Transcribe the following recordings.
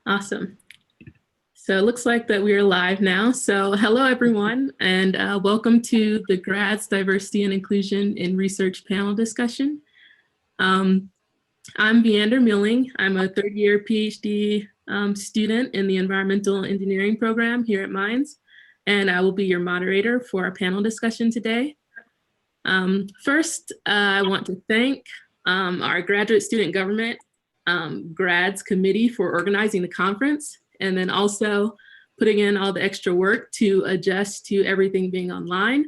Awesome. So it looks like that we are live now. So hello, everyone, and welcome to the GRADS Diversity and Inclusion in Research panel discussion. I'm VeeAnder Mealing. I'm a third-year PhD student in the Environmental Engineering program here at Mines, and I will be your moderator for our panel discussion today. First, I want to thank our graduate student government GRADS committee for organizing the conference, and then also putting in all the extra work to adjust to everything being online.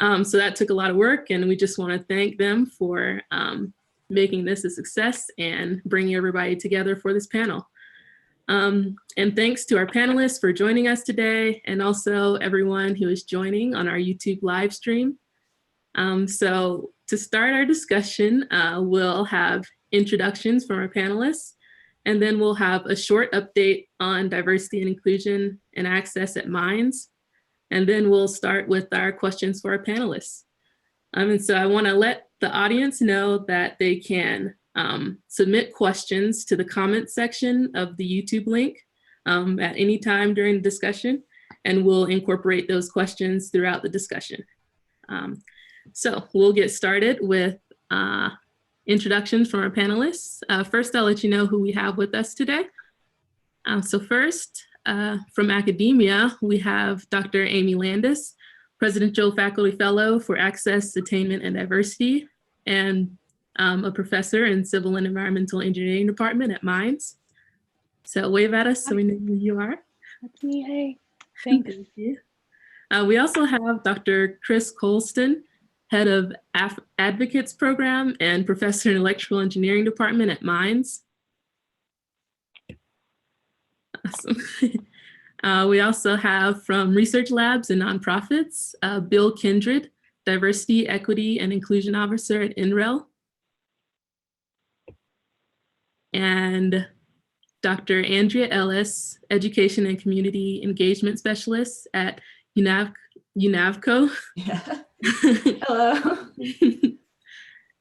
So that took a lot of work, and we just want to thank them for making this a success and bringing everybody together for this panel. And thanks to our panelists for joining us today, and also everyone who is joining on our YouTube live stream. So to start our discussion, we'll have introductions from our panelists, and then we'll have a short update on diversity and inclusion and access at Mines. And then we'll start with our questions for our panelists. And so I want to let the audience know that they can submit questions to the comment section of the YouTube link at any time during the discussion, and we'll incorporate those questions throughout the discussion. So we'll get started with introductions from our panelists. First, I'll let you know who we have with us today. So first, from academia, we have Dr. Amy Landis, Presidential Faculty Fellow for Access, Attainment, and Diversity, and a professor in Civil and Environmental Engineering Department at Mines. So wave at us so we know who you are. That's me, hey, thanks. Thank you. We also have Dr. Chris Costa, Head of Advocates Program and Professor in Electrical Engineering Department at Mines. Awesome. We also have from Research Labs and Nonprofits, Bill Kindred, Diversity, Equity, and Inclusion Officer at NREL. And Dr. Andrea Ellis, Education and Community Engagement Specialist at UNAVCO. Yeah. Hello.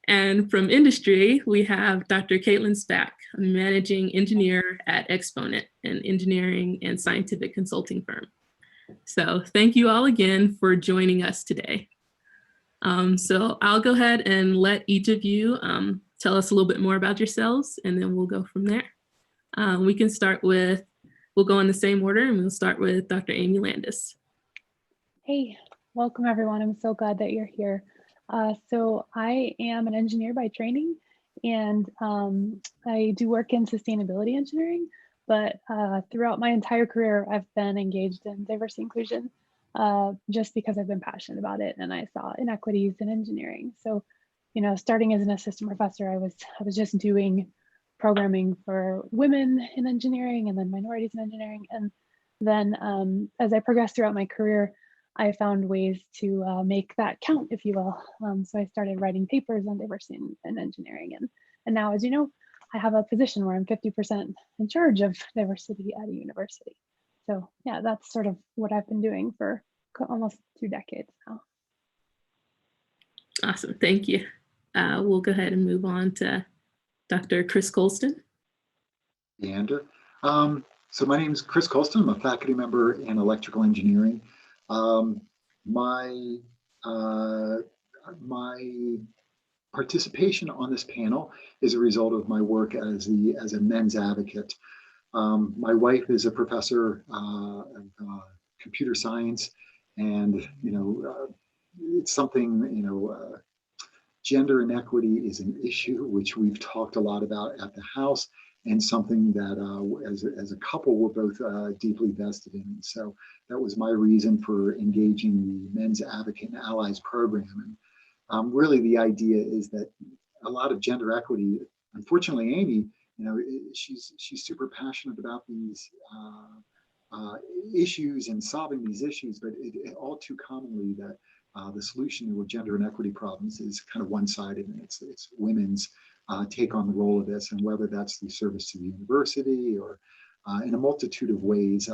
And from industry, we have Dr. Caitlin Spack, a managing engineer at Exponent, an engineering and scientific consulting firm. So thank you all again for joining us today. So I'll go ahead and let each of you tell us a little bit more about yourselves, and then we'll go from there. We can start with, we'll go in the same order, and we'll start with Dr. Amy Landis. Hey, welcome everyone. I'm so glad that you're here. So I am an engineer by training, and I do work in sustainability engineering, but throughout my entire career, I've been engaged in diversity inclusion just because I've been passionate about it, and I saw inequities in engineering. So, you know, starting as an assistant professor, I was just doing programming for women in engineering and then minorities in engineering. And then as I progressed throughout my career, I found ways to make that count, if you will. So I started writing papers on diversity in engineering. And now, as you know, I have a position where I'm 50% in charge of diversity at a university. So yeah, that's sort of what I've been doing for almost 2 decades now. Awesome, thank you. We'll go ahead and move on to Dr. Chris Costa. VeeAnder. So my name is Chris Costa. I'm a faculty member in electrical engineering. My participation on this panel is a result of my work as a men's advocate. My wife is a professor of computer science, and it's something, gender inequity is an issue which we've talked a lot about at the House, and something that as a couple we're both deeply vested in. So that was my reason for engaging the Men's Advocate and Allies program. And really the idea is that a lot of gender equity, unfortunately Amy, she's super passionate about these issues and solving these issues, but all too commonly that the solution to gender inequity problems is kind of one-sided, and it's women's take on the role of this, and whether that's through service to the university or in a multitude of ways,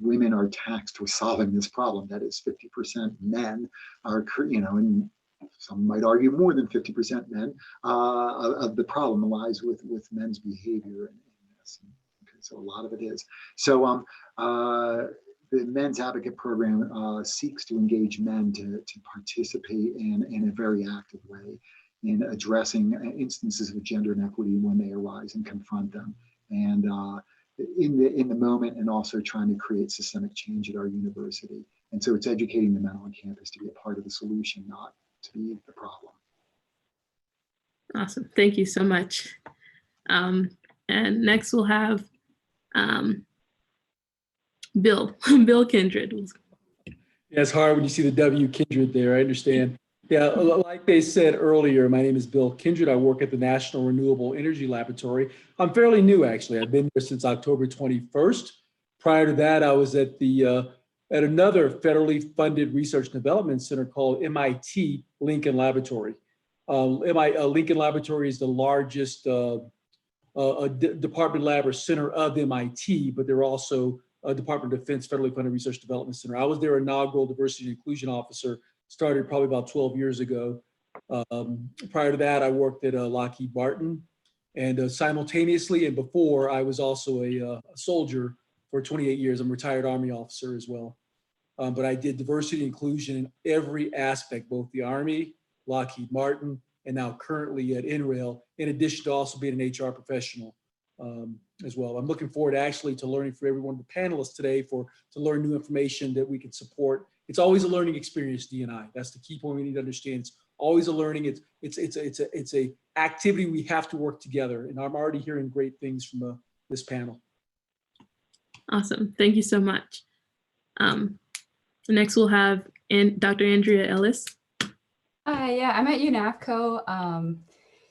women are taxed with solving this problem. That is 50% men are, and some might argue more than 50% men of the problem lies with men's behavior in this. So a lot of it is. So the Men's Advocate Program seeks to engage men to participate in a very active way in addressing instances of gender inequity when they arise and confront them. And in the moment, and also trying to create systemic change at our university. And so it's educating the men on campus to be a part of the solution, not to be the problem. Awesome. Thank you so much. And next we'll have Bill Kindred. Yeah, it's hard when you see the W Kindred there, I understand. Yeah, like they said earlier, my name is Bill Kindred. I work at the National Renewable Energy Laboratory. I'm fairly new, actually. I've been there since October 21st. Prior to that, I was at another federally funded research and development center called MIT Lincoln Laboratory. Lincoln Laboratory is the largest department lab or center of MIT, but they're also a Department of Defense federally funded research development center. I was their inaugural diversity and inclusion officer, started probably about 12 years ago. Prior to that, I worked at Lockheed Martin, and simultaneously and before, I was also a soldier for 28 years. I'm a retired Army officer as well. But I did diversity and inclusion in every aspect, both the Army, Lockheed Martin, and now currently at NREL, in addition to also being an HR professional as well. I'm looking forward actually to learning from every one of the panelists today to learn new information that we can support. It's always a learning experience, D&I. That's the key point we need to understand. It's always a learning. It's a activity we have to work together. And I'm already hearing great things from this panel. Awesome. Thank you so much. Next we'll have Dr. Andrea Ellis. Yeah, I'm at UNAVCO.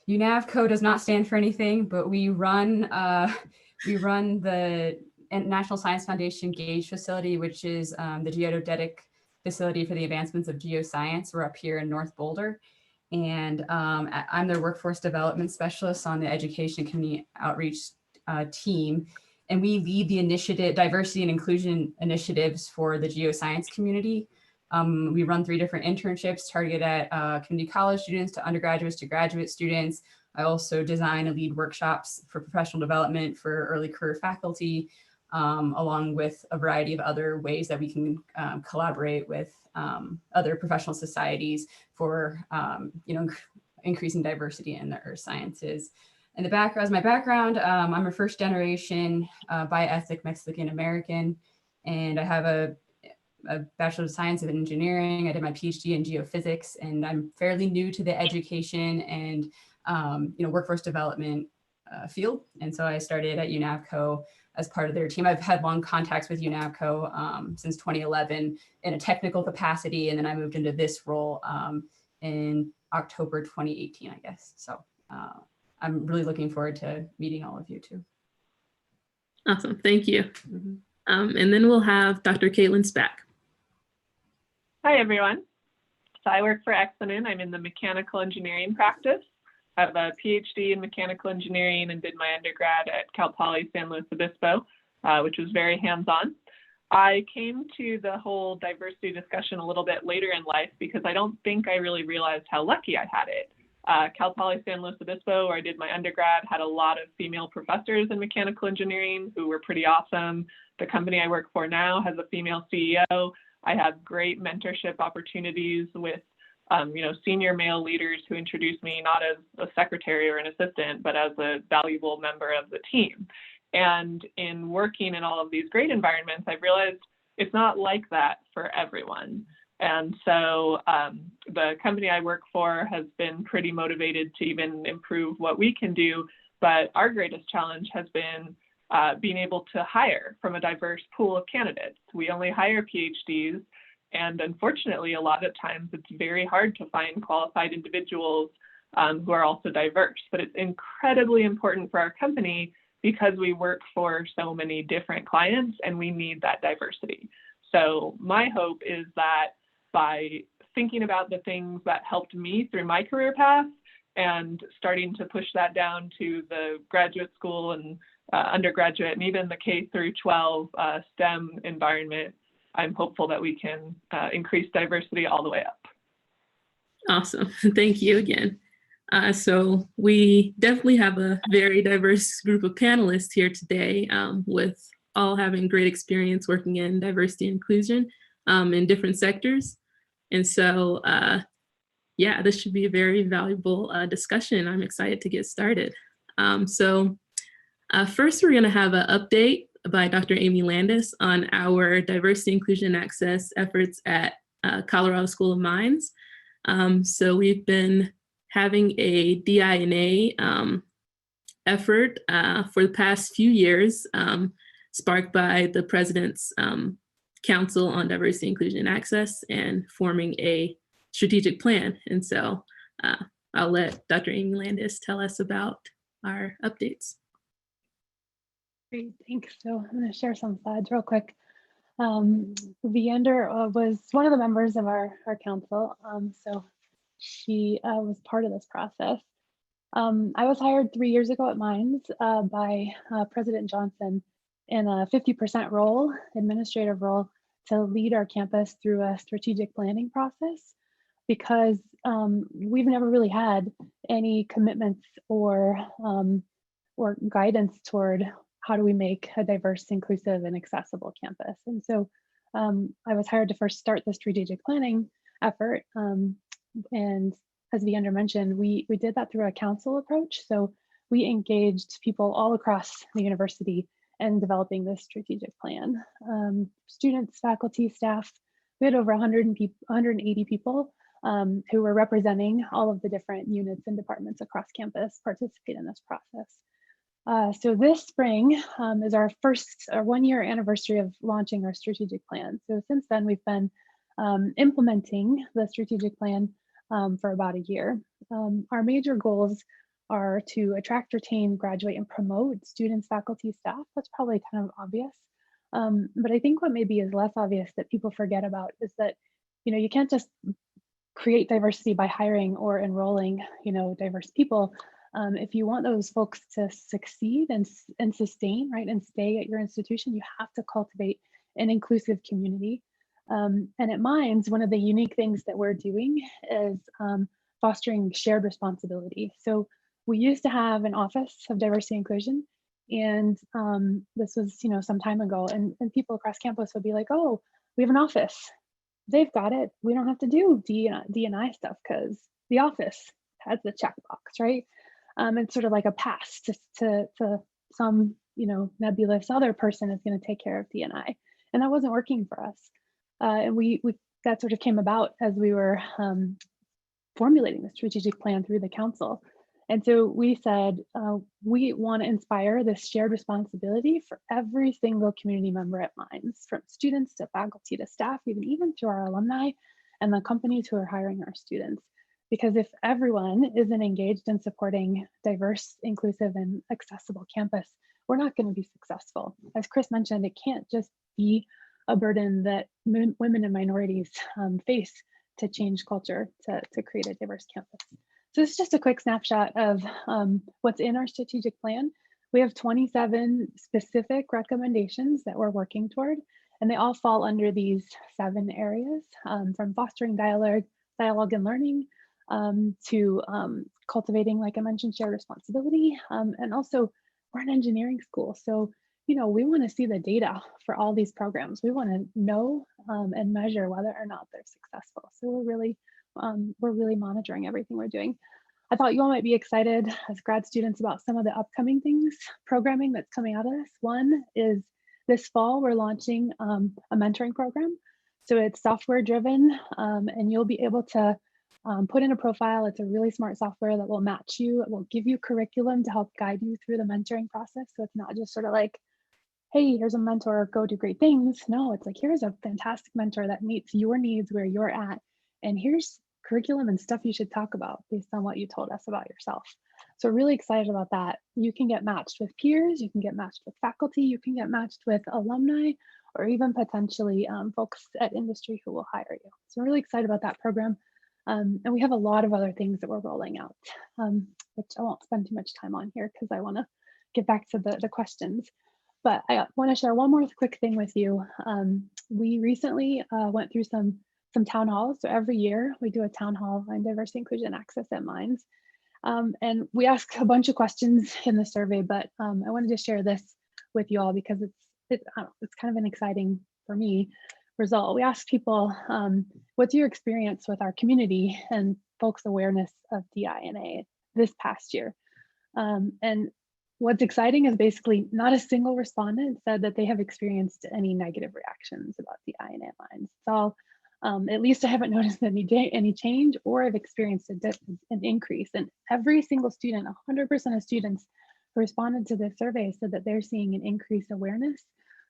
UNAVCO does not stand for anything, but we run the National Science Foundation Gage facility, which is the geodetic facility for the advancements of geoscience. We're up here in North Boulder. And I'm their workforce development specialist on the education community outreach team. And we lead the initiative, diversity and inclusion initiatives for the geoscience community. We run 3 different internships targeted at community college students to undergraduates to graduate students. I also design and lead workshops for professional development for early career faculty, along with a variety of other ways that we can collaborate with other professional societies for increasing diversity in the earth sciences. And my background, I'm a first generation bi-ethnic Mexican American, and I have a Bachelor of Science in Engineering. I did my PhD in geophysics, and I'm fairly new to the education and workforce development field. And so I started at UNAVCO as part of their team. I've had long contacts with UNAVCO since 2011 in a technical capacity, and then I moved into this role in October 2018, I guess. So I'm really looking forward to meeting all of you too. Awesome, thank you. Mm-hmm. And then we'll have Dr. Caitlin Spack. Hi, everyone. So I work for Exponent. I'm in the mechanical engineering practice. I have a PhD in mechanical engineering and did my undergrad at Cal Poly San Luis Obispo, which was very hands-on. I came to the whole diversity discussion a little bit later in life because I don't think I really realized how lucky I had it. Cal Poly San Luis Obispo, where I did my undergrad, had a lot of female professors in mechanical engineering who were pretty awesome. The company I work for now has a female CEO. I have great mentorship opportunities with senior male leaders who introduced me not as a secretary or an assistant, but as a valuable member of the team. And in working in all of these great environments, I've realized it's not like that for everyone. And so the company I work for has been pretty motivated to even improve what we can do. But our greatest challenge has been being able to hire from a diverse pool of candidates. We only hire PhDs. And unfortunately, a lot of times it's very hard to find qualified individuals who are also diverse. But it's incredibly important for our company because we work for so many different clients and we need that diversity. So my hope is that by thinking about the things that helped me through my career path and starting to push that down to the graduate school and undergraduate and even the K through 12 STEM environment, I'm hopeful that we can increase diversity all the way up. Awesome. Thank you again. So we definitely have a very diverse group of panelists here today, with all having great experience working in diversity and inclusion in different sectors. And so, yeah, this should be a very valuable discussion. I'm excited to get started. First, we're going to have an update by Dr. Amy Landis on our diversity, inclusion, and access efforts at Colorado School of Mines. So we've been having a DI&A effort for the past few years, sparked by the President's Council on Diversity, Inclusion, and Access, and forming a strategic plan. And so I'll let Dr. Amy Landis tell us about our updates. Great, thanks. So I'm going to share some slides real quick. VeeAnder was one of the members of our council, so she was part of this process. I was hired 3 years ago at Mines by President Johnson in a 50% role, administrative role, to lead our campus through a strategic planning process, because we've never really had any commitments or guidance toward how do we make a diverse, inclusive, and accessible campus. And so I was hired to first start the strategic planning effort. And as VeeAnder mentioned, we did that through a council approach. So we engaged people all across the university in developing this strategic plan. Students, faculty, staff, we had over 180 people who were representing all of the different units and departments across campus participate in this process. So this spring is our 1-year anniversary of launching our strategic plan. So since then, we've been implementing the strategic plan for about a year. Our major goals are to attract, retain, graduate, and promote students, faculty, staff. That's probably kind of obvious. But I think what maybe is less obvious that people forget about is that, you can't just create diversity by hiring or enrolling, diverse people. If you want those folks to succeed and sustain, right, and stay at your institution, you have to cultivate an inclusive community. And at Mines, one of the unique things that we're doing is fostering shared responsibility. So we used to have an office of diversity and inclusion, and this was, some time ago, and people across campus would be like, oh, we have an office. They've got it. We don't have to do D&I stuff because the office has the checkbox, right? It's sort of like a pass to some, nebulous other person is going to take care of D&I, and that wasn't working for us. And that sort of came about as we were formulating the strategic plan through the council. And so we said, we want to inspire this shared responsibility for every single community member at Mines, from students to faculty to staff, even to our alumni and the companies who are hiring our students. Because if everyone isn't engaged in supporting diverse, inclusive, and accessible campus, we're not going to be successful. As Chris mentioned, it can't just be a burden that women and minorities face to change culture, to create a diverse campus. So this is just a quick snapshot of what's in our strategic plan. We have 27 specific recommendations that we're working toward, and they all fall under these 7 areas, from fostering dialogue and learning, to cultivating, like I mentioned, shared responsibility. And also, we're an engineering school, so we want to see the data for all these programs. We want to know and measure whether or not they're successful. So we're really monitoring everything we're doing. I thought you all might be excited as grad students about some of the upcoming programming that's coming out of this. One is this fall, we're launching a mentoring program. So it's software driven, and you'll be able to put in a profile. It's a really smart software that will match you. It will give you curriculum to help guide you through the mentoring process. So it's not just sort of like, hey, here's a mentor, go do great things. No, it's like, here's a fantastic mentor that meets your needs where you're at. And here's curriculum and stuff you should talk about based on what you told us about yourself. So really excited about that. You can get matched with peers, you can get matched with faculty, you can get matched with alumni, or even potentially folks at industry who will hire you. So we're really excited about that program. And we have a lot of other things that we're rolling out, which I won't spend too much time on here because I want to get back to the questions. But I want to share one more quick thing with you. We recently went through some town halls. So every year we do a town hall on diversity, inclusion, and access at Mines. And we asked a bunch of questions in the survey, but I wanted to share this with you all because it's kind of an exciting, for me, result. We asked people, what's your experience with our community and folks' awareness of DI&A this past year? And what's exciting is basically not a single respondent said that they have experienced any negative reactions about DI&A lines. It's all, at least I haven't noticed any change or have experienced an increase. And every single student, 100% of students who responded to this survey said that they're seeing an increased awareness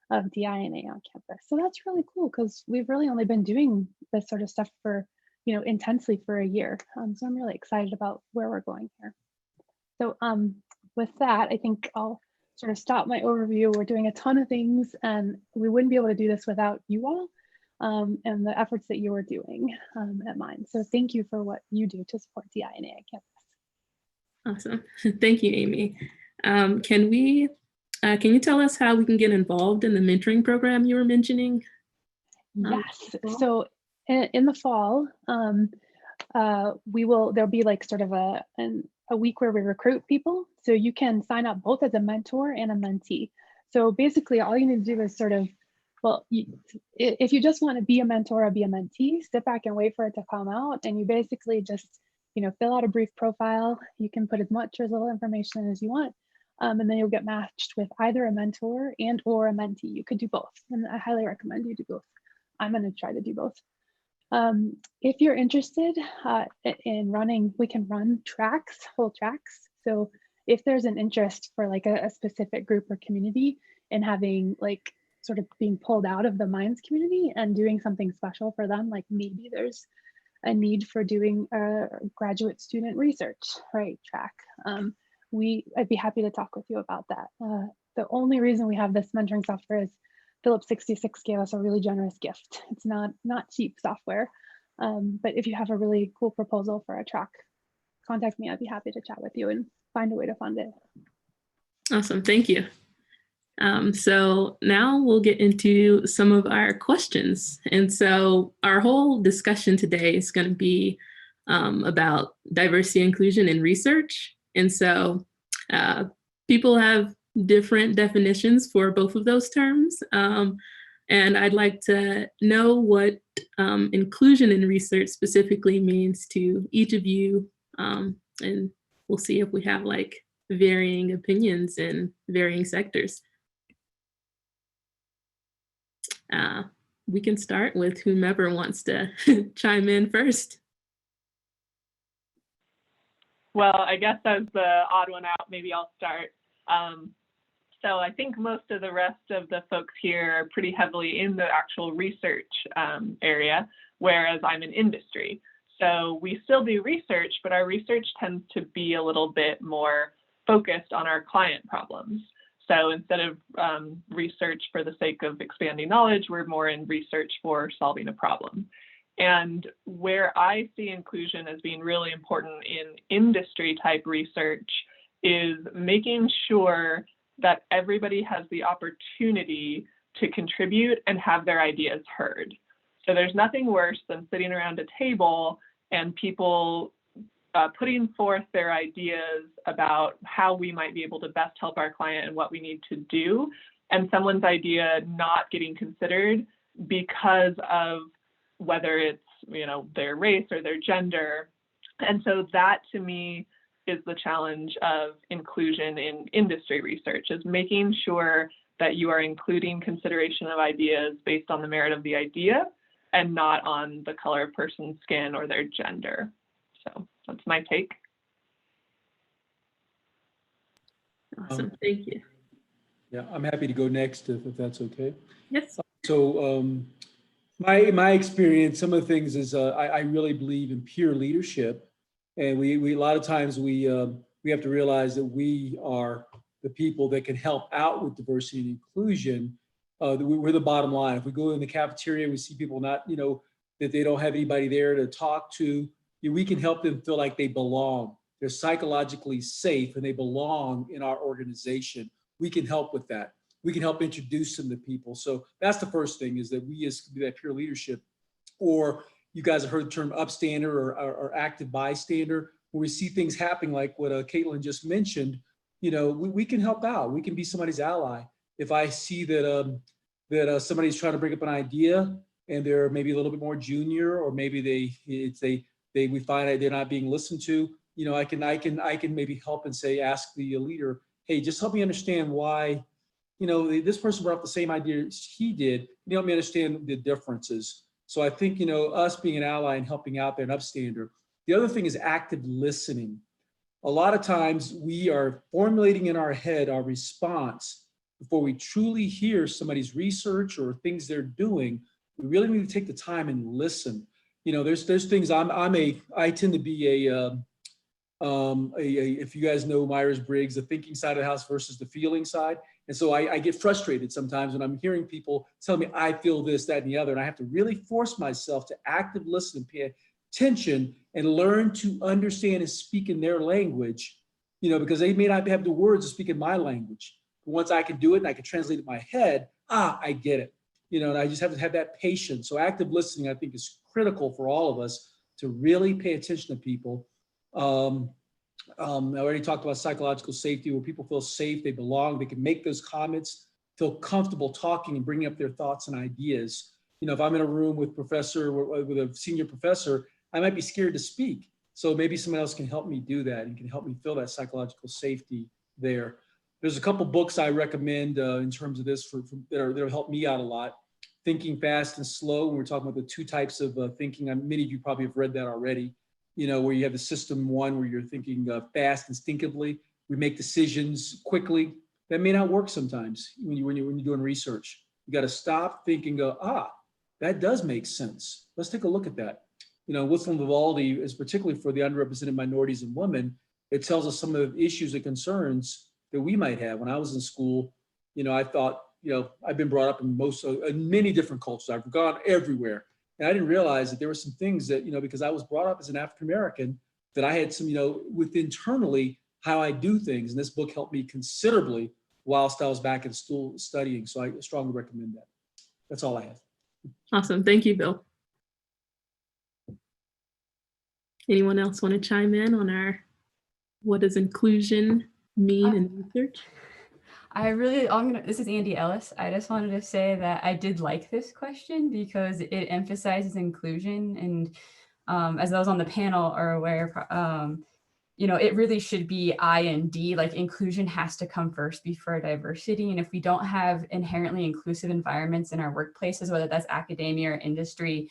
of DI&A on campus. So that's really cool because we've really only been doing this sort of stuff for, intensely for a year. So I'm really excited about where we're going here. So with that, I think I'll sort of stop my overview. We're doing a ton of things and we wouldn't be able to do this without you all and the efforts that you are doing at Mind. So thank you for what you do to support DI&A at campus. Awesome. Thank you, Amy. Can you tell us how we can get involved in the mentoring program you were mentioning? Yes. So in the fall, there'll be like sort of a week where we recruit people. So you can sign up both as a mentor and a mentee. So basically all you need to do is sort of, if you just want to be a mentor or be a mentee, sit back and wait for it to come out. And you basically just, fill out a brief profile. You can put as much or as little information as you want. And then you'll get matched with either a mentor and or a mentee. You could do both. And I highly recommend you do both. I'm going to try to do both. If you're interested in running, we can run tracks, whole tracks. So if there's an interest for like a specific group or community and having like sort of being pulled out of the Minds community and doing something special for them, like maybe there's a need for doing a graduate student research, right, track. I'd be happy to talk with you about that. The only reason we have this mentoring software is Phillips 66 gave us a really generous gift. It's not cheap software, but if you have a really cool proposal for a track, contact me. I'd be happy to chat with you and find a way to fund it. Awesome, thank you. So now we'll get into some of our questions. And so our whole discussion today is going to be about diversity, inclusion, and research. And so people have different definitions for both of those terms. And I'd like to know what inclusion in research specifically means to each of you. And we'll see if we have like varying opinions in varying sectors. We can start with whomever wants to chime in first. Well, I guess as the odd one out, maybe I'll start. So I think most of the rest of the folks here are pretty heavily in the actual research area, whereas I'm in industry. So we still do research, but our research tends to be a little bit more focused on our client problems. So instead of research for the sake of expanding knowledge, we're more in research for solving a problem. And where I see inclusion as being really important in industry type research is making sure that everybody has the opportunity to contribute and have their ideas heard. So there's nothing worse than sitting around a table and people putting forth their ideas about how we might be able to best help our client and what we need to do, and someone's idea not getting considered because of whether it's, their race or their gender. And so that to me is the challenge of inclusion in industry research, is making sure that you are including consideration of ideas based on the merit of the idea and not on the color of person's skin or their gender. So that's my take. Awesome, thank you. Yeah, I'm happy to go next if that's okay. Yes. So my experience, some of the things is I really believe in peer leadership, and we a lot of times we have to realize that we are the people that can help out with diversity and inclusion. We're the bottom line. If we go in the cafeteria, we see people not, that they don't have anybody there to talk to, we can help them feel like they belong. They're psychologically safe and they belong in our organization. We can help with that. We can help introduce them to people. So that's the first thing, is that we as do that peer leadership. Or you guys have heard the term upstander or active bystander. where we see things happening like what Caitlin just mentioned, you know, we can help out. We can be somebody's ally. If I see that somebody's trying to bring up an idea and they're maybe a little bit more junior, or maybe we find that they're not being listened to, you know, I can maybe help and say, ask the leader, hey, just help me understand why, you know, this person brought up the same idea he did. Can you help me understand the differences? So I think, you know, us being an ally and helping out there, an upstander. The other thing is active listening. A lot of times we are formulating in our head our response before we truly hear somebody's research or things they're doing. We really need to take the time and listen. You know, there's things I tend to be if you guys know Myers-Briggs, the thinking side of the house versus the feeling side. And so I get frustrated sometimes when I'm hearing people tell me I feel this, that, and the other, and I have to really force myself to actively listen and pay attention and learn to understand and speak in their language, you know, because they may not have the words to speak in my language. But once I can do it and I can translate it in my head, I get it. You know, and I just have to have that patience. So active listening, I think, is critical for all of us to really pay attention to people. I already talked about psychological safety, where people feel safe, they belong, they can make those comments, feel comfortable talking and bringing up their thoughts and ideas. You know, if I'm in a room with a senior professor, I might be scared to speak. So maybe someone else can help me do that and can help me feel that psychological safety there. There's a couple books I recommend in terms of this that'll help me out a lot. Thinking Fast and Slow, when we're talking about the two types of thinking. Many of you probably have read that already. You know, where you have the system one, where you're thinking fast, instinctively. We make decisions quickly. That may not work sometimes when you're doing research. You got to stop, think, and go, that does make sense. Let's take a look at that. You know, Wisdom Vivaldi is particularly for the underrepresented minorities and women. It tells us some of the issues and concerns that we might have. When I was in school, you know, I thought, you know, I've been brought up in many different cultures. I've gone everywhere. And I didn't realize that there were some things that, you know, because I was brought up as an African-American, that I had some, you know, with internally how I do things. And this book helped me considerably whilst I was back in school studying. So I strongly recommend that. That's all I have. Awesome. Thank you, Bill. Anyone else want to chime in on what does inclusion mean in research? This is Andy Ellis. I just wanted to say that I did like this question because it emphasizes inclusion, and as those on the panel are aware, you know, it really should be I and D, like inclusion has to come first before diversity. And if we don't have inherently inclusive environments in our workplaces, whether that's academia or industry,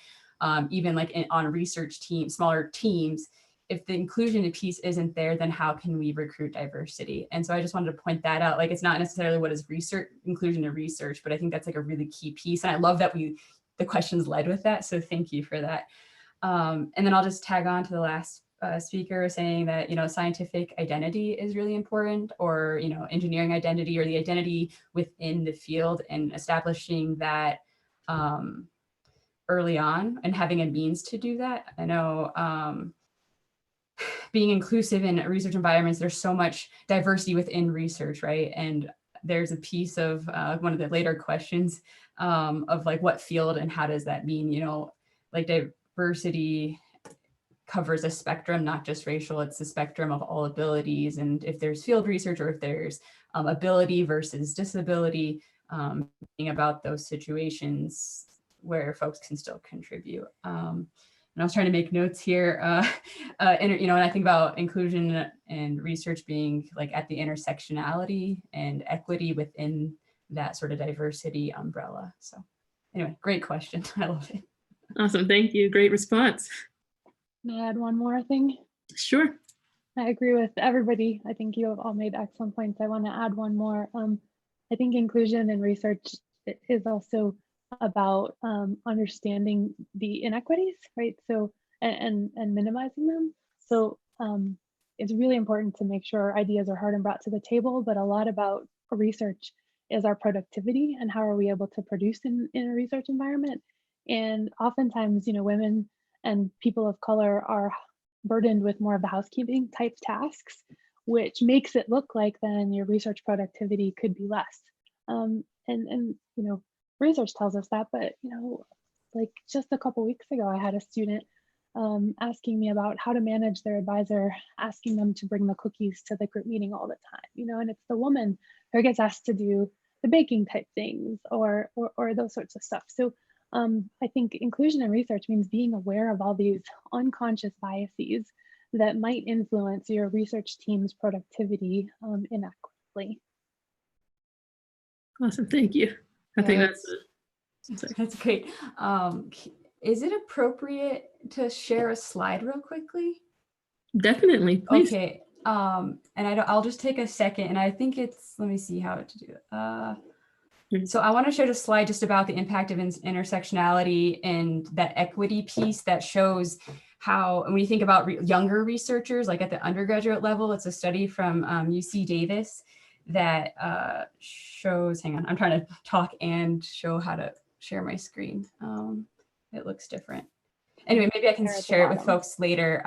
even like on research teams, smaller teams, if the inclusion piece isn't there, then how can we recruit diversity? And so I just wanted to point that out. Like, it's not necessarily what is research, inclusion in research, but I think that's like a really key piece. And I love that the questions led with that. So thank you for that. And then I'll just tag on to the last speaker saying that, you know, scientific identity is really important, or, you know, engineering identity, or the identity within the field, and establishing that early on and having a means to do that. I know being inclusive in research environments, there's so much diversity within research, right? And there's a piece of one of the later questions of like what field and how does that mean, you know, like diversity covers a spectrum, not just racial, it's the spectrum of all abilities. And if there's field research, or if there's ability versus disability, thinking about those situations where folks can still contribute. And I was trying to make notes here, you know, and I think about inclusion and research being like at the intersectionality and equity within that sort of diversity umbrella. So anyway, great question. I love it. Awesome. Thank you. Great response. May I add one more thing? Sure. I agree with everybody. I think you have all made excellent points. I want to add one more. I think inclusion in research is also about understanding the inequities, right? So, and minimizing them. So it's really important to make sure ideas are heard and brought to the table, but a lot about research is our productivity and how are we able to produce in a research environment. And oftentimes, you know, women and people of color are burdened with more of the housekeeping type tasks, which makes it look like then your research productivity could be less. And you know, research tells us that, but you know, like just a couple weeks ago, I had a student asking me about how to manage their advisor, asking them to bring the cookies to the group meeting all the time, you know, and it's the woman who gets asked to do the baking type things or those sorts of stuff. So I think inclusion in research means being aware of all these unconscious biases that might influence your research team's productivity inequitably. Awesome, thank you. I think that's great. Is it appropriate to share a slide real quickly? Definitely, please. Okay. And I'll just take a second, and I think it's, let me see how to do it. So I want to share a slide just about the impact of intersectionality and that equity piece that shows how, when you think about younger researchers, like at the undergraduate level, it's a study from UC Davis that shows, hang on, I'm trying to talk and show how to share my screen. It looks different. Anyway, maybe I can share it with folks later.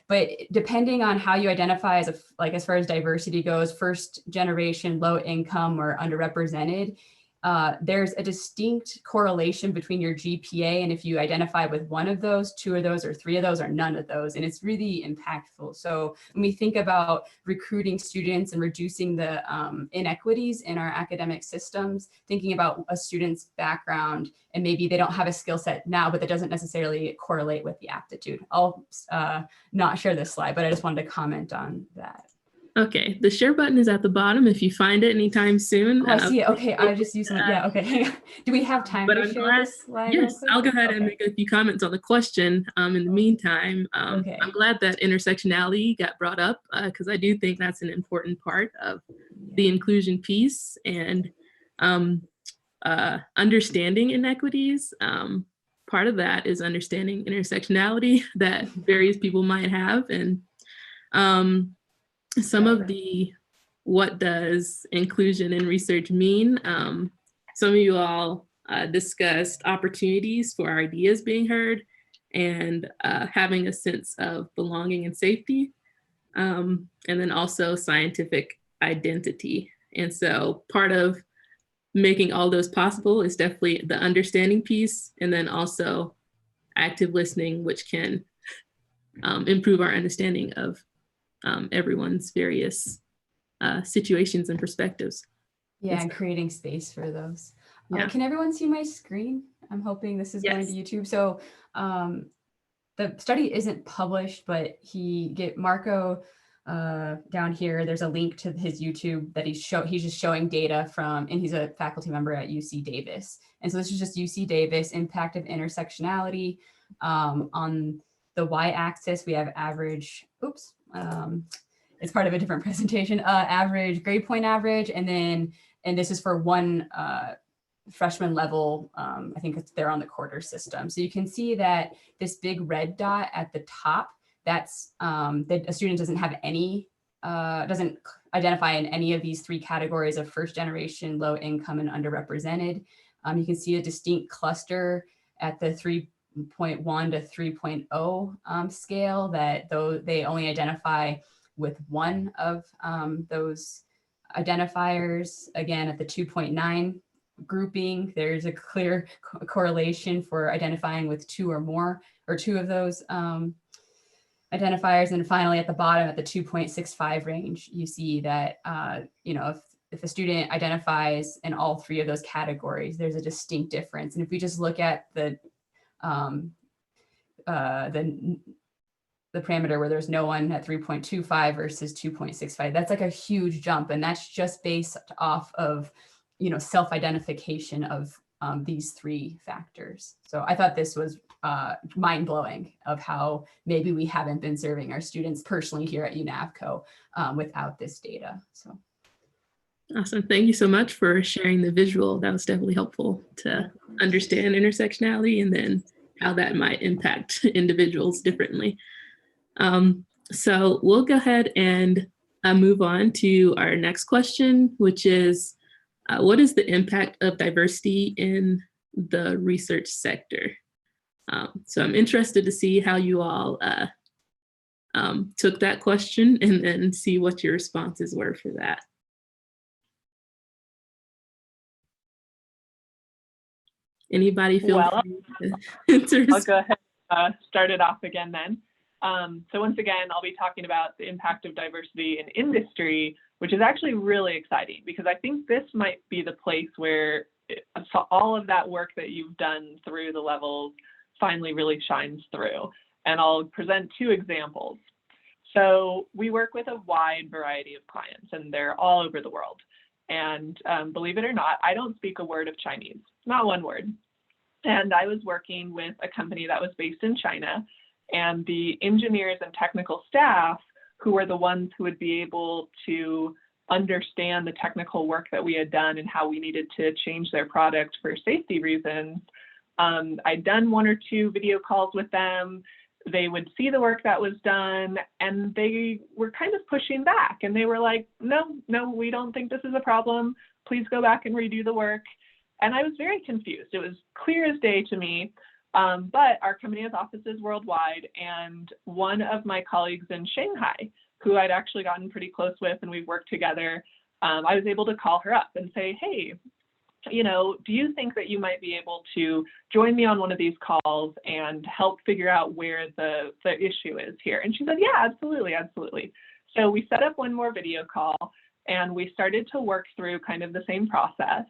But depending on how you identify as far as diversity goes, first generation, low income or underrepresented, there's a distinct correlation between your GPA. And if you identify with one of those, two of those, or three of those, or none of those, and it's really impactful. So when we think about recruiting students and reducing the inequities in our academic systems, thinking about a student's background, and maybe they don't have a skill set now, but that doesn't necessarily correlate with the aptitude. I'll not share this slide, but I just wanted to comment on that. Okay, the share button is at the bottom if you find it anytime soon. Oh, I see it. Okay, I just used one. Yeah, okay. Do we have time to share this slide? Yes, I'll go ahead and make a few comments on the question. In the meantime, Okay. I'm glad that intersectionality got brought up because I do think that's an important part of the inclusion piece and understanding inequities. Part of that is understanding intersectionality that various people might have, and some of the what does inclusion in research mean. Some of you all discussed opportunities for ideas being heard and having a sense of belonging and safety, and then also scientific identity. And so part of making all those possible is definitely the understanding piece, and then also active listening, which can improve our understanding of everyone's various situations and perspectives. Yeah, and creating space for those. Yeah. Can everyone see my screen? I'm hoping this is going to YouTube. So the study isn't published, but Marco down here, there's a link to his YouTube that he's just showing data from, and he's a faculty member at UC Davis. And so this is just UC Davis, impact of intersectionality. On the y-axis, we have average, it's part of a different presentation, average, grade point average, and this is for one freshman level, I think they're on the quarter system. So you can see that this big red dot at the top, that's that a student doesn't have any, doesn't identify in any of these three categories of first generation, low income, and underrepresented. You can see a distinct cluster at the 3.1 to 3.0 scale that though they only identify with one of those identifiers. Again, at the 2.9 grouping, there's a clear correlation for identifying with two or more, or two of those identifiers. And finally, at the bottom, at the 2.65 range, you see that, if a student identifies in all three of those categories, there's a distinct difference. And if we just look at the parameter where there's no one at 3.25 versus 2.65, that's like a huge jump. And that's just based off of, self-identification of these three factors. So I thought this was mind-blowing of how maybe we haven't been serving our students personally here at UNAVCO without this data. So. Awesome. Thank you so much for sharing the visual. That was definitely helpful to understand intersectionality and then how that might impact individuals differently. So we'll go ahead and move on to our next question, which is, what is the impact of diversity in the research sector? So I'm interested to see how you all took that question and then see what your responses were for that. Anybody feel free to answer? I'll go ahead started off again then. So once again, I'll be talking about the impact of diversity in industry, which is actually really exciting because I think this might be the place where all of that work that you've done through the levels finally really shines through. And I'll present 2 examples. So we work with a wide variety of clients and they're all over the world. And believe it or not, I don't speak a word of Chinese, not one word. And I was working with a company that was based in China, and the engineers and technical staff who were the ones who would be able to understand the technical work that we had done and how we needed to change their product for safety reasons. I'd done 1 or 2 video calls with them. They would see the work that was done and they were kind of pushing back and they were like, no, we don't think this is a problem. Please go back and redo the work. And I was very confused. It was clear as day to me, but our company has offices worldwide. And one of my colleagues in Shanghai, who I'd actually gotten pretty close with and we've worked together, I was able to call her up and say, hey, do you think that you might be able to join me on one of these calls and help figure out where the issue is here? And she said, yeah, absolutely, absolutely. So we set up one more video call and we started to work through kind of the same process.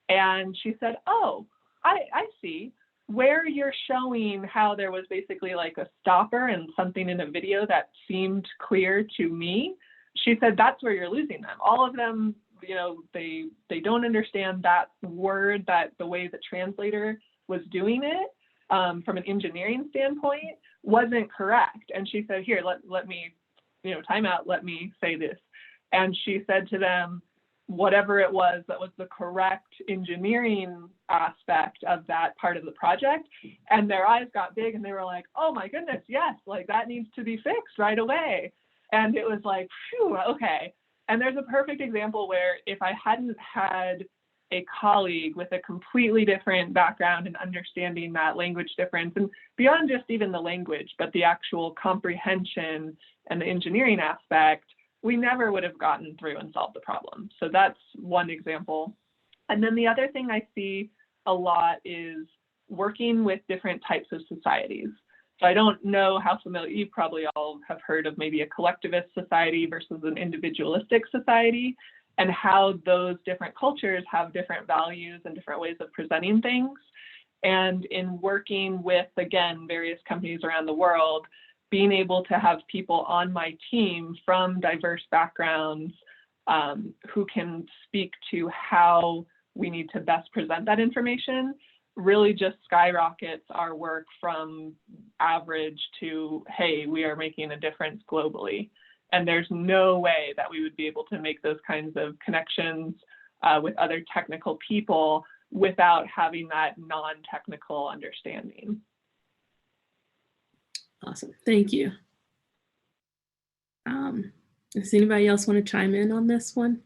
And she said, oh, I see where you're showing how there was basically like a stopper and something in a video that seemed clear to me. She said, that's where you're losing them. All of them, they don't understand that word, that the way the translator was doing it from an engineering standpoint wasn't correct. And she said, here, let me, time out, let me say this. And she said to them, whatever it was that was the correct engineering aspect of that part of the project. And their eyes got big and they were like, oh my goodness, yes, like that needs to be fixed right away. And it was like, phew, okay. And there's a perfect example where if I hadn't had a colleague with a completely different background and understanding that language difference, and beyond just even the language, but the actual comprehension and the engineering aspect, we never would have gotten through and solved the problem. So that's one example. And then the other thing I see a lot is working with different types of societies. So I don't know how familiar, you probably all have heard of maybe a collectivist society versus an individualistic society, and how those different cultures have different values and different ways of presenting things. And in working with, again, various companies around the world, being able to have people on my team from diverse backgrounds who can speak to how we need to best present that information really just skyrockets our work from average to, hey, we are making a difference globally. And there's no way that we would be able to make those kinds of connections with other technical people without having that non-technical understanding. Awesome, thank you. Does anybody else want to chime in on this one?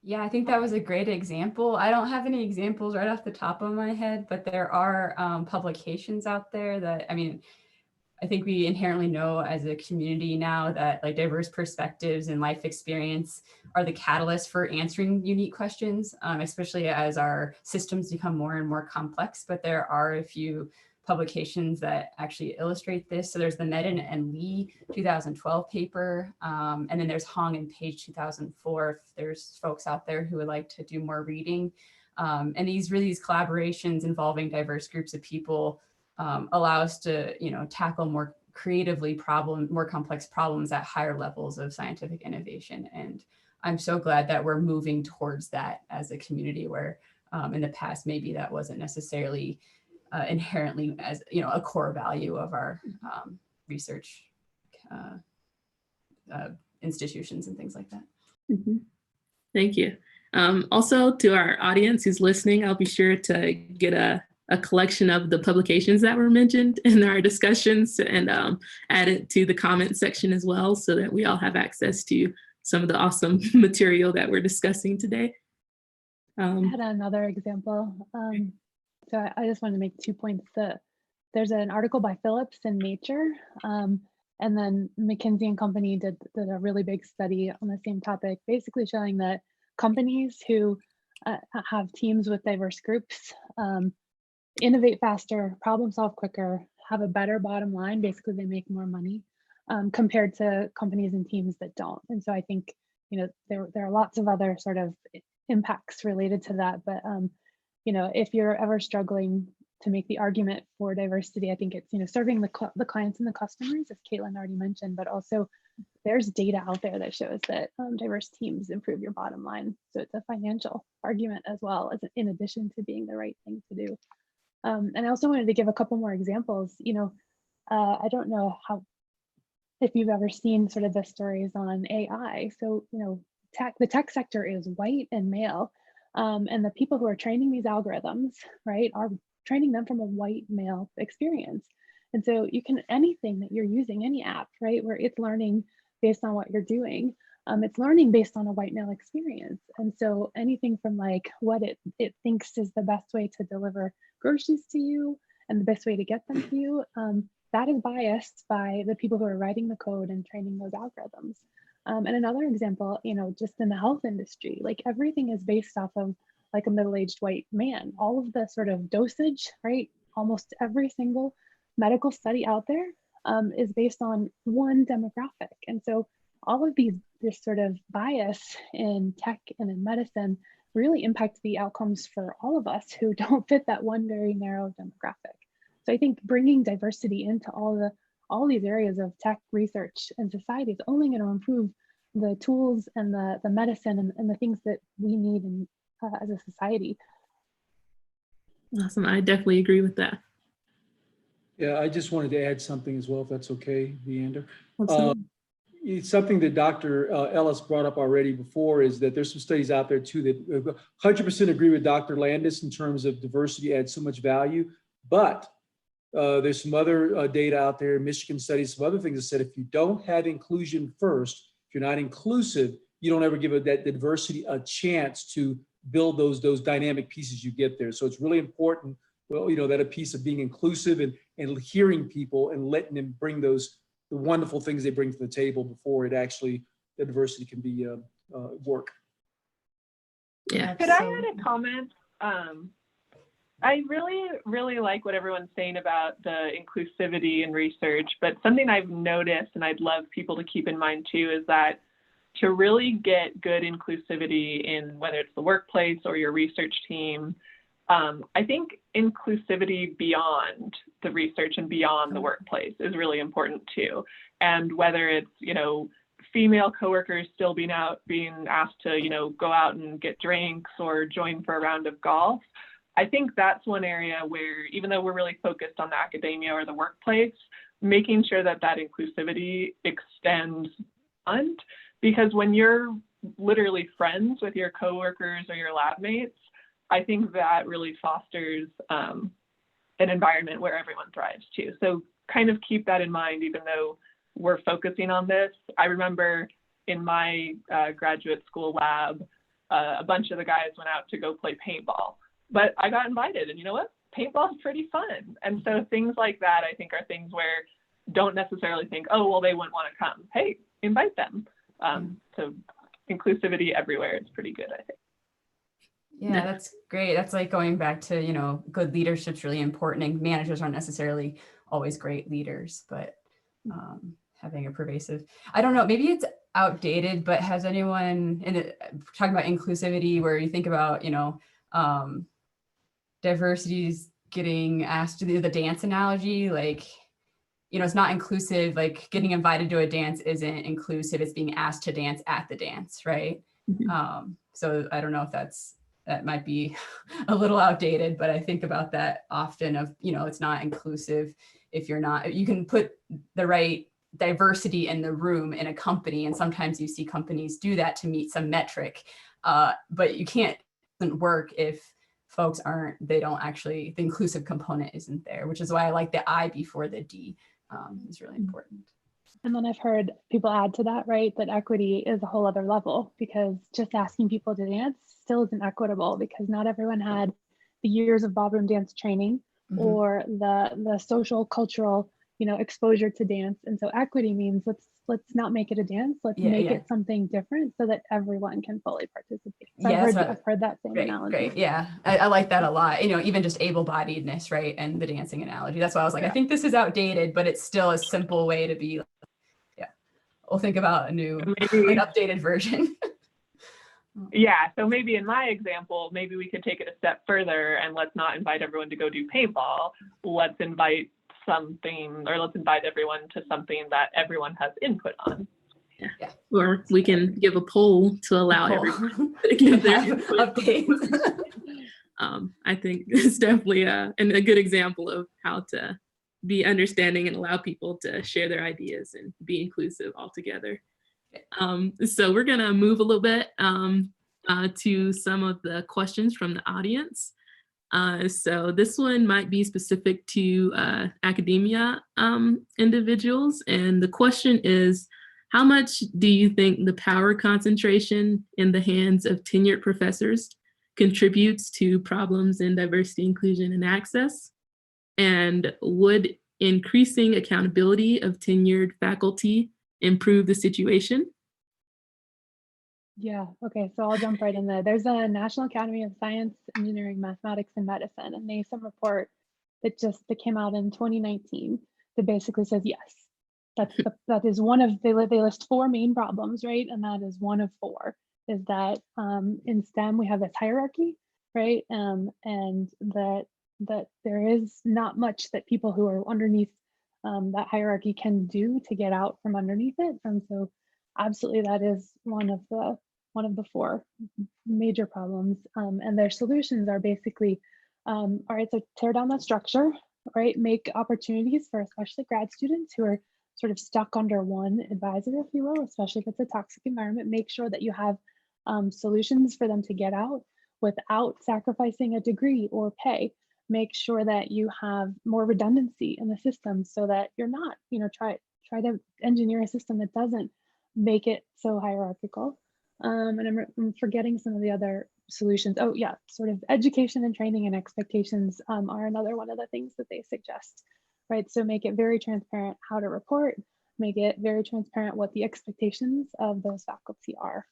Yeah, I think that was a great example. I don't have any examples right off the top of my head, but there are publications out there that, I think we inherently know as a community now that like diverse perspectives and life experience are the catalyst for answering unique questions, especially as our systems become more and more complex. But there are a few publications that actually illustrate this. So there's the Medin and Lee 2012 paper, and then there's Hong and Page 2004. If there's folks out there who would like to do more reading. And these collaborations involving diverse groups of people allow us to, tackle more creatively more complex problems at higher levels of scientific innovation. And I'm so glad that we're moving towards that as a community where in the past, maybe that wasn't necessarily inherently as, a core value of our research institutions and things like that. Mm-hmm. Thank you. Also to our audience who's listening, I'll be sure to get a collection of the publications that were mentioned in our discussions and add it to the comment section as well, so that we all have access to some of the awesome material that we're discussing today. I had another example. So I just wanted to make 2 points. There's an article by Phillips in Nature, and then McKinsey and Company did a really big study on the same topic, basically showing that companies who have teams with diverse groups, innovate faster, problem solve quicker, have a better bottom line. Basically, they make more money compared to companies and teams that don't. And so I think, there are lots of other sort of impacts related to that. But, if you're ever struggling to make the argument for diversity, I think it's, serving the clients and the customers, as Caitlin already mentioned, but also there's data out there that shows that diverse teams improve your bottom line. So it's a financial argument as well, as in addition to being the right thing to do. And I also wanted to give a couple more examples. I don't know if you've ever seen sort of the stories on AI. So, the tech sector is white and male. And the people who are training these algorithms, right, are training them from a white male experience. And so anything that you're using, any app, right, where it's learning based on what you're doing, it's learning based on a white male experience. And so anything from like what it thinks is the best way to deliver groceries to you and the best way to get them to you, that is biased by the people who are writing the code and training those algorithms. And another example, just in the health industry, like everything is based off of like a middle-aged white man. All of the sort of dosage, right? Almost every single medical study out there is based on one demographic. And so all of this sort of bias in tech and in medicine really impact the outcomes for all of us who don't fit that one very narrow demographic. So I think bringing diversity into all these areas of tech research and society is only going to improve the tools and the medicine and the things that we need as a society. Awesome. I definitely agree with that. Yeah, I just wanted to add something as well, if that's okay, VeeAnder. Absolutely. It's something that Dr. Ellis brought up already before, is that there's some studies out there too that 100% agree with Dr. Landis in terms of diversity adds so much value, but there's some other data out there, Michigan studies, some other things that said if you don't have inclusion first, if you're not inclusive, you don't ever give that diversity a chance to build those dynamic pieces you get there. So it's really important, that a piece of being inclusive and hearing people and letting them bring the wonderful things they bring to the table before the diversity can be work. Yeah. Could I add a comment? I really, really like what everyone's saying about the inclusivity in research, but something I've noticed and I'd love people to keep in mind too is that to really get good inclusivity in whether it's the workplace or your research team, I think inclusivity beyond the research and beyond the workplace is really important too. And whether it's, female coworkers still being asked to, go out and get drinks or join for a round of golf, I think that's one area where, even though we're really focused on the academia or the workplace, making sure that inclusivity extends beyond, because when you're literally friends with your coworkers or your lab mates, I think that really fosters an environment where everyone thrives too. So kind of keep that in mind, even though we're focusing on this. I remember in my graduate school lab, a bunch of the guys went out to go play paintball. But I got invited, and you know what? Paintball is pretty fun. And so things like that, I think, are things where don't necessarily think, oh, well, they wouldn't want to come. Hey, invite them. So inclusivity everywhere is pretty good, I think. Yeah, that's great. That's like going back to, good leadership's really important, and managers aren't necessarily always great leaders, but having a pervasive, I don't know, maybe it's outdated, but has anyone talking about inclusivity where you think about, diversity's getting asked to do the dance analogy, like, it's not inclusive, like getting invited to a dance isn't inclusive, it's being asked to dance at the dance, right? Mm-hmm. So I don't know if that might be a little outdated, but I think about that often of, it's not inclusive if you can put the right diversity in the room in a company, and sometimes you see companies do that to meet some metric, but it doesn't work if folks the inclusive component isn't there, which is why I like the I before the D is really important. And then I've heard people add to that, right, that equity is a whole other level, because just asking people to dance still isn't equitable, because not everyone had the years of ballroom dance training or the social, cultural, exposure to dance. And so equity means let's not make it a dance. Let's make it something different so that everyone can fully participate. So I've heard that same analogy. Great. Yeah, I like that a lot. Even just able-bodiedness, right? And the dancing analogy. That's why I was like, I think this is outdated, but it's still a simple way to be. Yeah, we'll think about a new, an updated version. Yeah, so maybe in my example, maybe we could take it a step further and let's not invite everyone to go do paintball. Let's invite something, or let's invite everyone to something that everyone has input on. Yeah. Or we can give a poll to allow everyone to give their updates. I think it's definitely a good example of how to be understanding and allow people to share their ideas and be inclusive altogether. So we're gonna move a little bit to some of the questions from the audience. So this one might be specific to academia individuals. And the question is, how much do you think the power concentration in the hands of tenured professors contributes to problems in diversity, inclusion, and access? And would increasing accountability of tenured faculty improve the situation? Yeah, okay, so I'll jump right in there. There's a National Academy of Science, Engineering, Mathematics, and Medicine, a NASEM report that came out in 2019 that basically says yes. That is one of, they list 4 main problems, right? And that is one of 4, is that in STEM we have this hierarchy, right? And that there is not much that people who are underneath that hierarchy can do to get out from underneath it. And so absolutely that is one of the 4 major problems. And their solutions are basically, all right, so tear down that structure, right? Make opportunities for especially grad students who are sort of stuck under one advisor, if you will, especially if it's a toxic environment. Make sure that you have solutions for them to get out without sacrificing a degree or pay. Make sure that you have more redundancy in the system so that you're not, try to engineer a system that doesn't make it so hierarchical. And I'm forgetting some of the other solutions. Oh yeah, sort of education and training and expectations are another one of the things that they suggest, right? So make it very transparent how to report, make it very transparent what the expectations of those faculty are.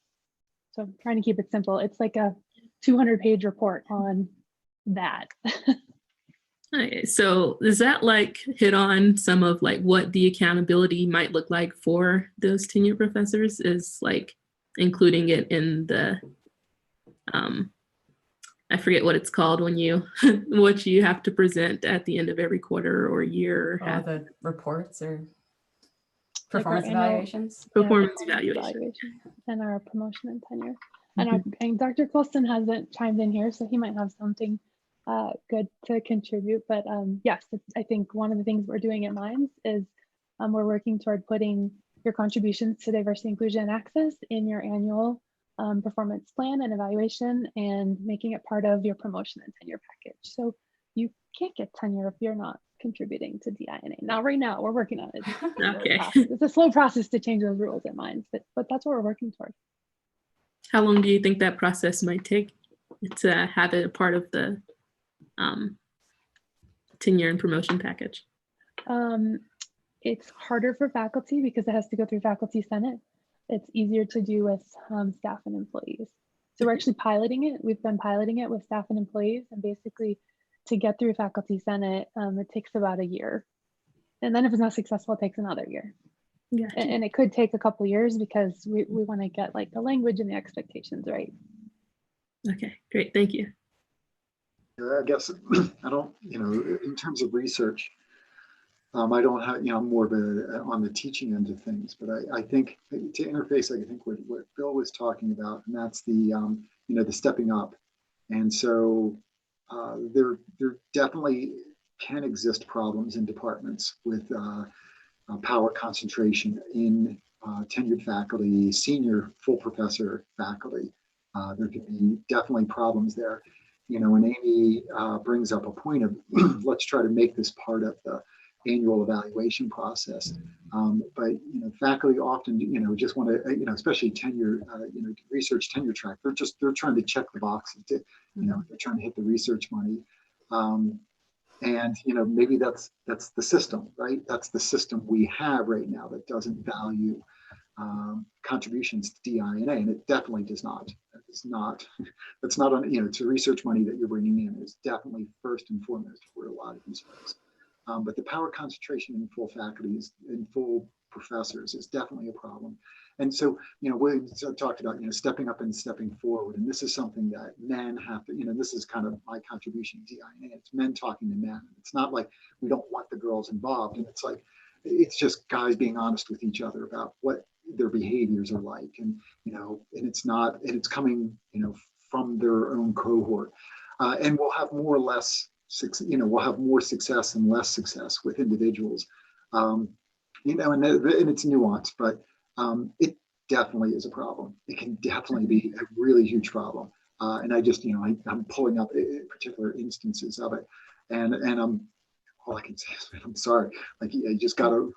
So I'm trying to keep it simple. It's like a 200-page report on that. Okay, so does that hit on some of what the accountability might look like for those tenured professors, is including it in the I forget what it's called when you what you have to present at the end of every quarter or year, or have the reports or performance evaluations. Performance evaluation and our promotion and tenure. And Dr. Colston hasn't chimed in here, so he might have something good to contribute. But yes, I think one of the things we're doing at Minds is we're working toward putting your contributions to diversity, inclusion, and access in your annual performance plan and evaluation, and making it part of your promotion and tenure package. So you can't get tenure if you're not contributing to DI&A. Now, right now, we're working on it. Okay. It's a slow process to change those rules at Minds, but that's what we're working toward. How long do you think that process might take to have it a part of the tenure and promotion package? It's harder for faculty because it has to go through Faculty Senate. It's easier to do with staff and employees. So we're actually piloting it. We've been piloting it with staff and employees, and basically to get through Faculty Senate, it takes about a year. And then if it's not successful, it takes another year. Yeah. And it could take a couple of years because we want to get the language and the expectations right. Okay, great, thank you. I guess I don't, in terms of research, I don't have, I'm more of on the teaching end of things, but I think to interface, I think what Bill was talking about, and that's the, the stepping up. And so there definitely can exist problems in departments with power concentration in tenured faculty, senior full professor faculty. There could be definitely problems there. And Amy brings up a point of let's try to make this part of the annual evaluation process. But faculty often just want to especially tenure research tenure track, they're trying to check the boxes to they're trying to hit the research money. And maybe that's the system, right? That's the system we have right now that doesn't value contributions to DI&A, and it definitely does not. It's not. That's not on. It's research money that you're bringing in is definitely first and foremost for a lot of these folks. But the power concentration in full faculties and full professors is definitely a problem. And so, we talked about, stepping up and stepping forward. And this is something that men have to, this is kind of my contribution to DI&A. It's men talking to men. It's not like we don't want the girls involved. And it's like, it's just guys being honest with each other about what their behaviors are like. And, and it's not, and it's coming, from their own cohort. And we'll have more or less, we'll have more success and less success with individuals. And it's nuanced, but it definitely is a problem. It can definitely be a really huge problem. And I just, I'm pulling up particular instances of it. And all I can say is, I'm sorry. Like, you just gotta,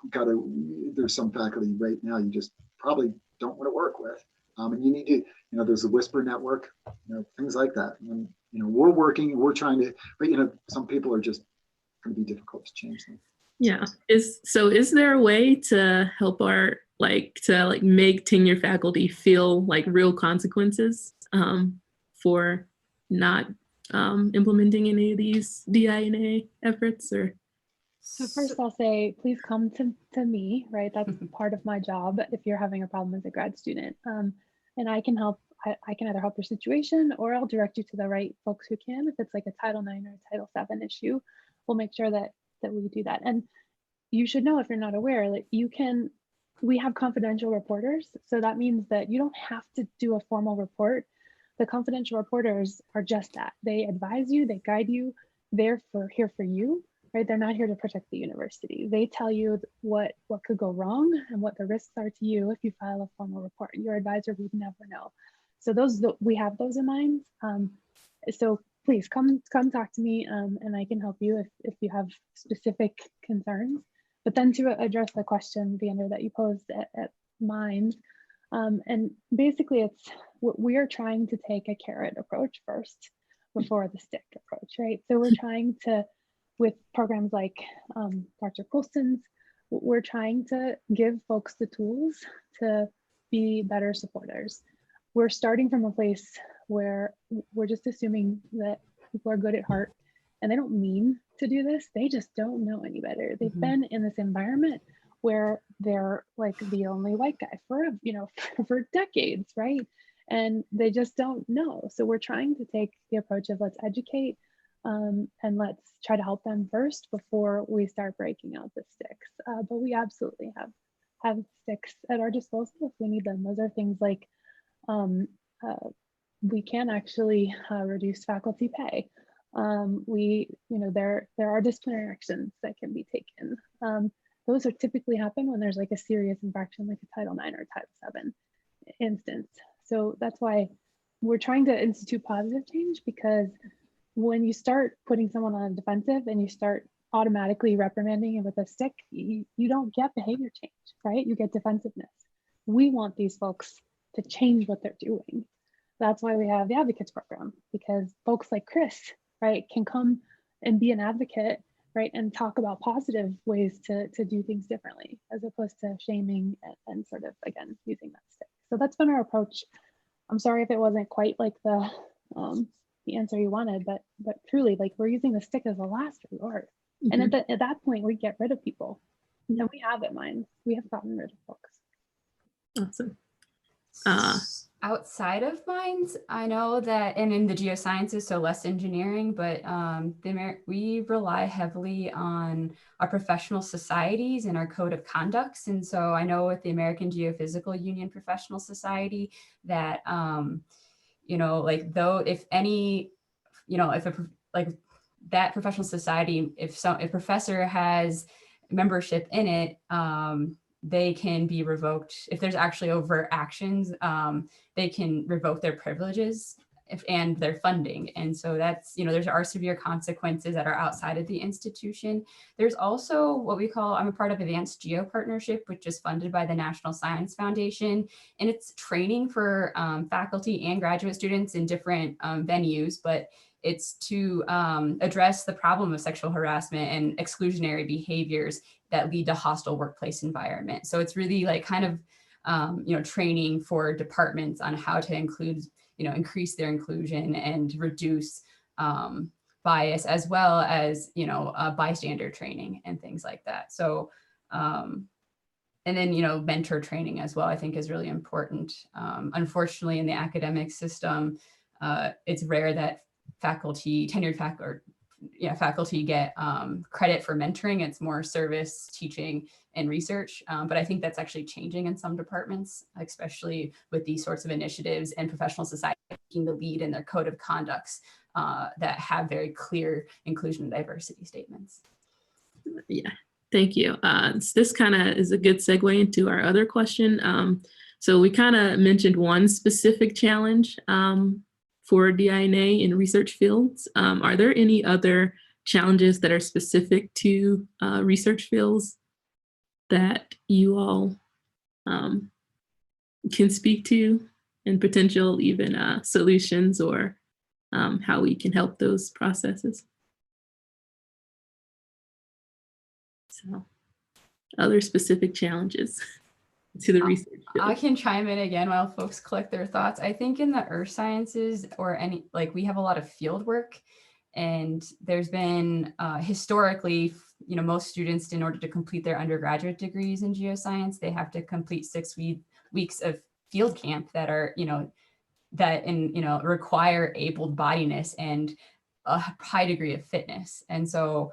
there's some faculty right now you just probably don't want to work with. And you need to, there's a whisper network, things like that. And, we're working, we're trying to, but, some people are just going to be difficult to change them. Yeah. Is there a way to help our, make tenure faculty feel like real consequences for not implementing any of these DI&A efforts? Or so first I'll say, please come to me, right? That's part of my job if you're having a problem as a grad student. And I can help. I can either help your situation, or I'll direct you to the right folks who can. If it's like a Title IX or a Title VII issue, we'll make sure that we do that. And you should know, if you're not aware, that we have confidential reporters. So that means that you don't have to do a formal report. The confidential reporters are just that. They advise you, they guide you, they're here for you, right? They're not here to protect the university. They tell you what could go wrong and what the risks are to you if you file a formal report. Your advisor would never know. So we have those in mind. So please come talk to me, and I can help you if you have specific concerns. But then to address the question, VeeAnder, that you posed at Mind, and basically we are trying to take a carrot approach first before the stick approach, right? So we're trying to, with programs like Dr. Colston's, we're trying to give folks the tools to be better supporters. We're starting from a place where we're just assuming that people are good at heart and they don't mean to do this. They just don't know any better. They've been in this environment where they're like the only white guy for decades, right? And they just don't know. So we're trying to take the approach of let's educate and let's try to help them first before we start breaking out the sticks. But we absolutely have sticks at our disposal if we need them. Those are things like we can actually reduce faculty pay. There are disciplinary actions that can be taken. Those are typically happen when there's like a serious infraction, like a Title IX or Title VII instance. So that's why we're trying to institute positive change, because when you start putting someone on a defensive and you start automatically reprimanding it with a stick, you don't get behavior change, right? You get defensiveness. We want these folks to change what they're doing. That's why we have the advocates program, because folks like Chris, right, can come and be an advocate, right, and talk about positive ways to do things differently, as opposed to shaming and sort of, again, using that stick. So that's been our approach. I'm sorry if it wasn't quite like the answer you wanted, but truly, like, we're using the stick as a last resort. And at that point, we get rid of people. And we have it in mind. We have gotten rid of folks. awesome. Outside of mines, I know that, and in the geosciences, so less engineering, but we rely heavily on our professional societies and our code of conducts. And so I know with the American Geophysical Union Professional Society that, that professional society, if a professor has membership in it, they can be revoked. If there's actually overt actions, they can revoke their privileges and their funding. And so that's, there are severe consequences that are outside of the institution. There's also what we call, I'm a part of Advanced Geo Partnership, which is funded by the National Science Foundation. And it's training for faculty and graduate students in different venues, but it's to address the problem of sexual harassment and exclusionary behaviors that lead to hostile workplace environment. So it's really like kind of, training for departments on how to increase their inclusion and reduce bias, as well as, bystander training and things like that. So, and then, mentor training as well, I think is really important. Unfortunately, in the academic system, it's rare that tenured faculty get credit for mentoring. It's more service, teaching, and research. But I think that's actually changing in some departments, especially with these sorts of initiatives and professional society taking the lead in their code of conducts that have very clear inclusion and diversity statements. Yeah, thank you. This kind of is a good segue into our other question. So we kind of mentioned one specific challenge for DI&A in research fields. Are there any other challenges that are specific to research fields that you all can speak to, and potential even solutions, or how we can help those processes? So other specific challenges to the research field. I can chime in again while folks collect their thoughts. I think in the earth sciences, or we have a lot of field work, and there's been historically, most students, in order to complete their undergraduate degrees in geoscience, they have to complete 6 weeks of field camp that are, require able-bodiedness and a high degree of fitness. And so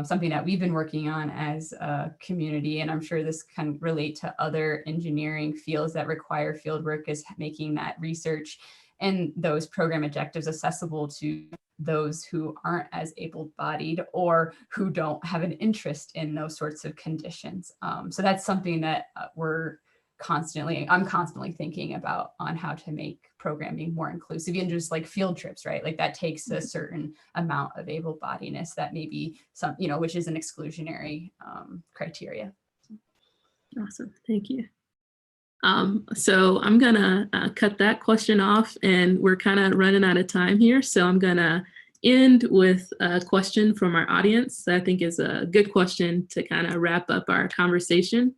something that we've been working on as a community, and I'm sure this can relate to other engineering fields that require field work, is making that research and those program objectives accessible to those who aren't as able-bodied or who don't have an interest in those sorts of conditions. So that's something that I'm constantly thinking about on how to make programming more inclusive, and just like field trips, right? Like that takes a certain amount of able-bodiedness that maybe some, which is an exclusionary criteria. Awesome, thank you. So I'm gonna cut that question off, and we're kind of running out of time here. So I'm gonna end with a question from our audience that I think is a good question to kind of wrap up our conversation.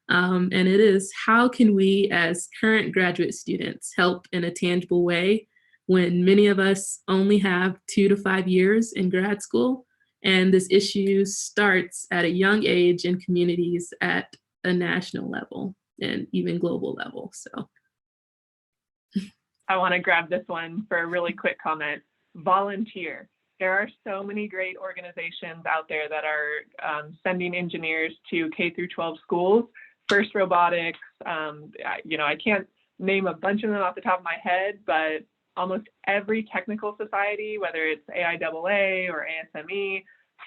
And it is, how can we as current graduate students help in a tangible way when many of us only have 2 to 5 years in grad school, and this issue starts at a young age in communities at a national level and even global level? So I want to grab this one for a really quick comment. Volunteer. There are so many great organizations out there that are sending engineers to K through 12 schools. First Robotics, I can't name a bunch of them off the top of my head, but almost every technical society, whether it's AIAA or ASME,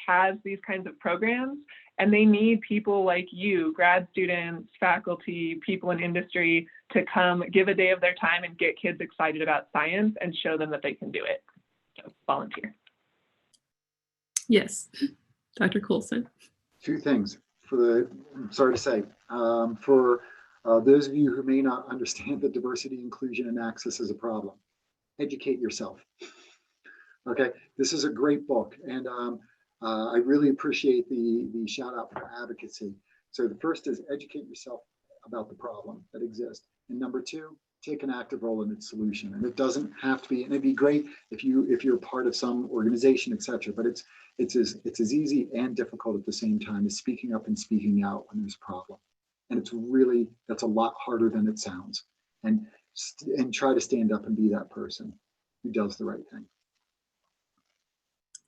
has these kinds of programs, and they need people like you, grad students, faculty, people in industry, to come give a day of their time and get kids excited about science and show them that they can do it. So volunteer. yes, Dr. Coulson. 2 things. I'm sorry to say, for those of you who may not understand that diversity, inclusion, and access is a problem, educate yourself. Okay, this is a great book, and I really appreciate the shout out for advocacy. So the first is educate yourself about the problem that exists, and number 2, take an active role in its solution. And it doesn't have to be, and it'd be great if you're part of some organization, etc. But it's as easy and difficult at the same time as speaking up and speaking out when there's a problem. And that's a lot harder than it sounds. And try to stand up and be that person who does the right thing.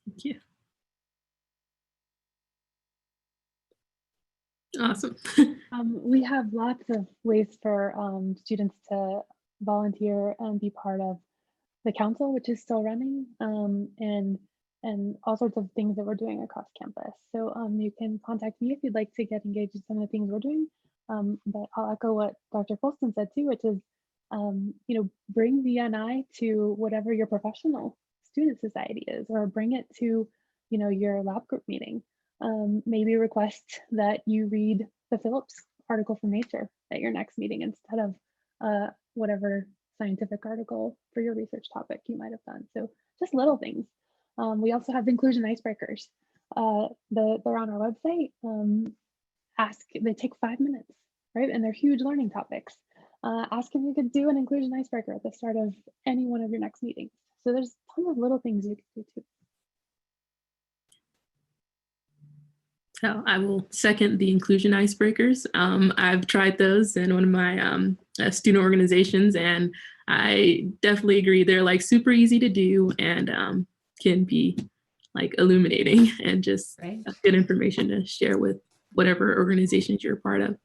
Thank you. Awesome. We have lots of ways for students to volunteer and be part of the council, which is still running, and all sorts of things that we're doing across campus. So you can contact me if you'd like to get engaged in some of the things we're doing. But I'll echo what Dr. Colston said too, which is bring VNI to whatever your professional student society is, or bring it to, your lab group meeting. Maybe request that you read the Phillips article from Nature at your next meeting instead of whatever scientific article for your research topic you might have done. So just little things. We also have inclusion icebreakers. They're on our website. They take 5 minutes, right? And they're huge learning topics. Ask if you could do an inclusion icebreaker at the start of any one of your next meetings. So there's tons of little things you can do too. So I will second the inclusion icebreakers. I've tried those in one of my student organizations, and I definitely agree. They're like super easy to do and can be like illuminating and just good information to share with whatever organizations you're a part of.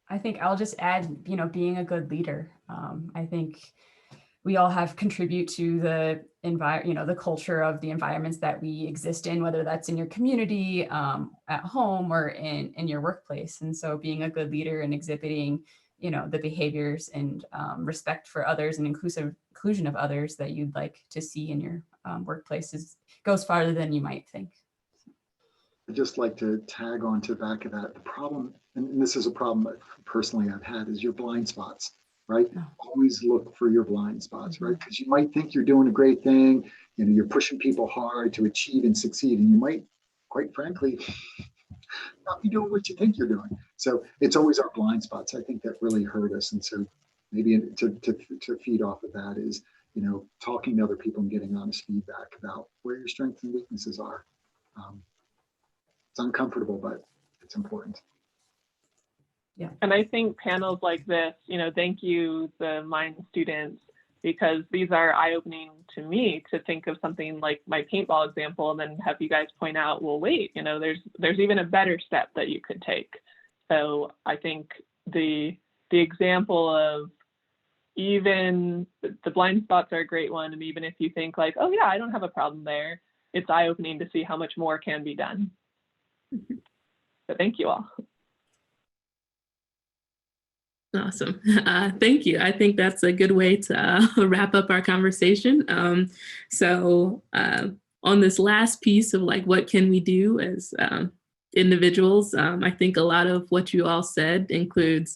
I think I'll just add, being a good leader. I think we all have contribute to the the culture of the environments that we exist in, whether that's in your community, at home, or in your workplace. And so being a good leader and exhibiting, the behaviors and respect for others and inclusion of others that you'd like to see in your workplace goes farther than you might think. I'd just like to tag on to the back of that. The problem, and this is a problem that personally I've had, is your blind spots, right? Oh. Always look for your blind spots, right? Because you might think you're doing a great thing, you're pushing people hard to achieve and succeed, and you might, quite frankly, not be doing what you think you're doing. So it's always our blind spots, I think, that really hurt us. And so maybe to feed off of that is, talking to other people and getting honest feedback about where your strengths and weaknesses are. It's uncomfortable, but it's important. Yeah. And I think panels like this, thank you, the Mind students, because these are eye-opening to me to think of something like my paintball example, and then have you guys point out, well, wait, there's even a better step that you could take. So I think the example of even the blind spots are a great one. And even if you think like, oh yeah, I don't have a problem there, it's eye-opening to see how much more can be done. So thank you all. Awesome. Thank you. I think that's a good way to wrap up our conversation. So on this last piece of like, what can we do as individuals? I think a lot of what you all said includes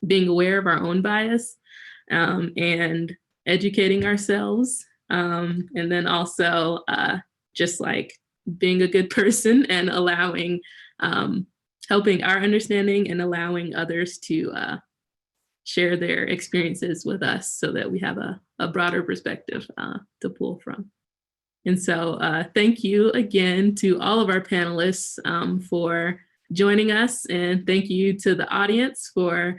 being aware of our own bias and educating ourselves. And then also just like being a good person and allowing, helping our understanding and allowing others to share their experiences with us so that we have a broader perspective to pull from. And so thank you again to all of our panelists for joining us, and thank you to the audience for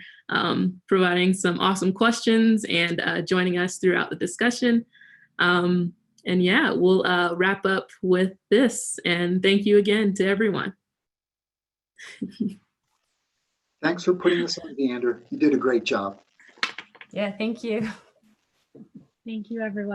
providing some awesome questions and joining us throughout the discussion. And yeah, we'll wrap up with this, and thank you again to everyone. Thanks for putting this on, VeeAnder. You did a great job. Yeah, thank you. Thank you, everyone.